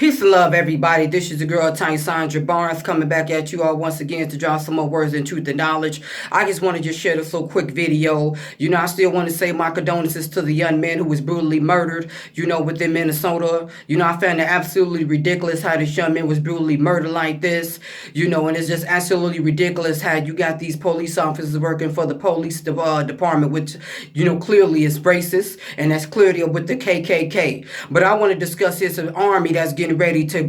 Peace and love, everybody. This is the girl, Tiny Sandra Barnes, coming back at you all once again to drop some more words in truth and knowledge. I just want to just share this little quick video. I still want to say my condolences to the young man who was brutally murdered, within Minnesota. I found it absolutely ridiculous how this young man was brutally murdered like this, and it's just absolutely ridiculous how you got these police officers working for the police department, which, clearly is racist, and that's clearly with the KKK. But I want to discuss this army that's getting ready to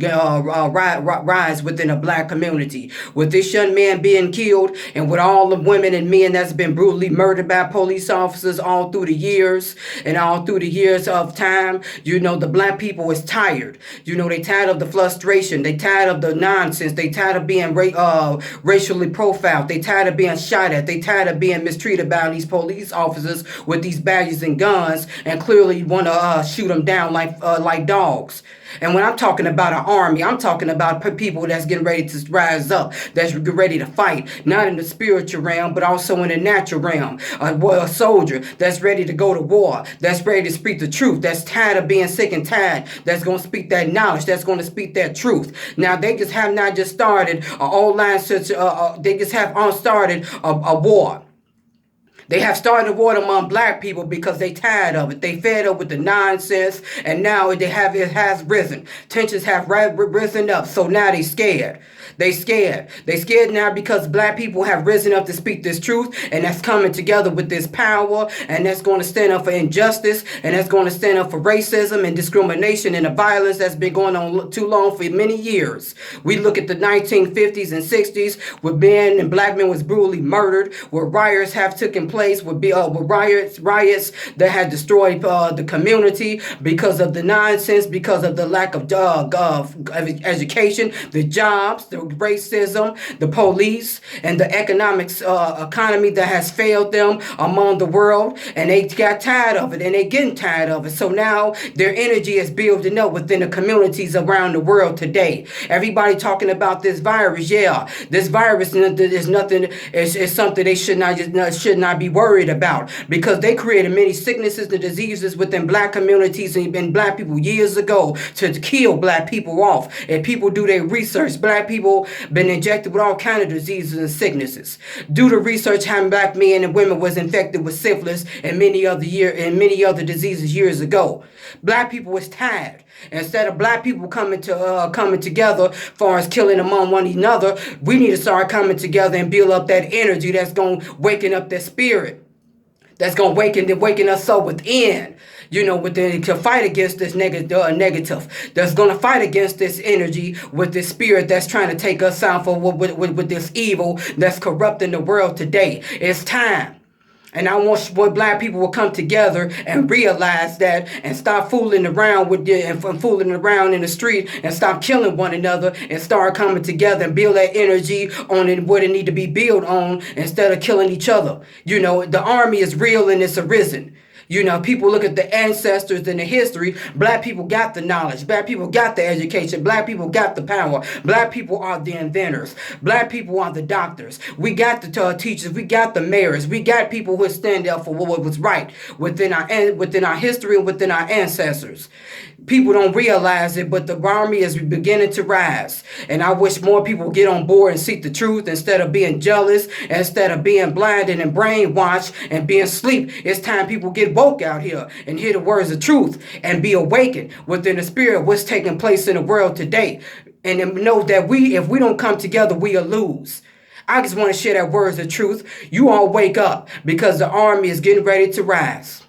rise within a black community. With this young man being killed and with all the women and men that's been brutally murdered by police officers all through the years and all through the years of time, the black people is tired. They tired of the frustration. They tired of the nonsense. They tired of being racially profiled. They tired of being shot at. They tired of being mistreated by these police officers with these badges and guns and clearly want to shoot them down like dogs. And when I'm talking about an army, I'm talking about people that's getting ready to rise up, that's ready to fight, not in the spiritual realm, but also in the natural realm. A soldier that's ready to go to war, that's ready to speak the truth, that's tired of being sick and tired, that's going to speak that knowledge, that's going to speak that truth. Now, they just have not just started an old line, they just have started a war. They have started a war among black people because they tired of it. They fed up with the nonsense, and now it has risen. Tensions have risen up, so now they scared. They scared. They scared now because black people have risen up to speak this truth, and that's coming together with this power, and that's going to stand up for injustice, and that's going to stand up for racism and discrimination and the violence that's been going on too long for many years. We look at the 1950s and 60s where men and black men was brutally murdered, where riots have taken place, with riots that had destroyed the community because of the nonsense, because of the lack of education, the jobs, the racism, the police, and the economy that has failed them among the world, and they got tired of it, and they getting tired of it. So now their energy is building up within the communities around the world today. Everybody talking about this virus. Yeah, this virus is nothing. It's something they should not be worried about, because they created many sicknesses and diseases within black communities and black people years ago to kill black people off. And people do their research. Black people been injected with all kinds of diseases and sicknesses. Do the research how black men and women was infected with syphilis and many other diseases years ago. Black people was tired. Instead of black people coming together as far as killing among one another, we need to start coming together and build up that energy that's going to waken up that spirit. That's going to waken us up within, to fight against this negative. That's going to fight against this energy with this spirit that's trying to take us out with this evil that's corrupting the world today. It's time. And I want black people will come together and realize that and stop fooling around fooling around in the street and stop killing one another and start coming together and build that energy on what it need to be built on instead of killing each other. The army is real and it's arisen. People look at the ancestors and the history. Black people got the knowledge. Black people got the education. Black people got the power. Black people are the inventors. Black people are the doctors. We got the teachers. We got the mayors. We got people who stand up for what was right within our history and within our ancestors. People don't realize it, but the army is beginning to rise. And I wish more people get on board and seek the truth instead of being jealous, instead of being blinded and brainwashed and being asleep. It's time people get woke out here and hear the words of truth and be awakened within the spirit of what's taking place in the world today. And know that if we don't come together, we'll lose. I just want to share that words of truth. You all wake up because the army is getting ready to rise.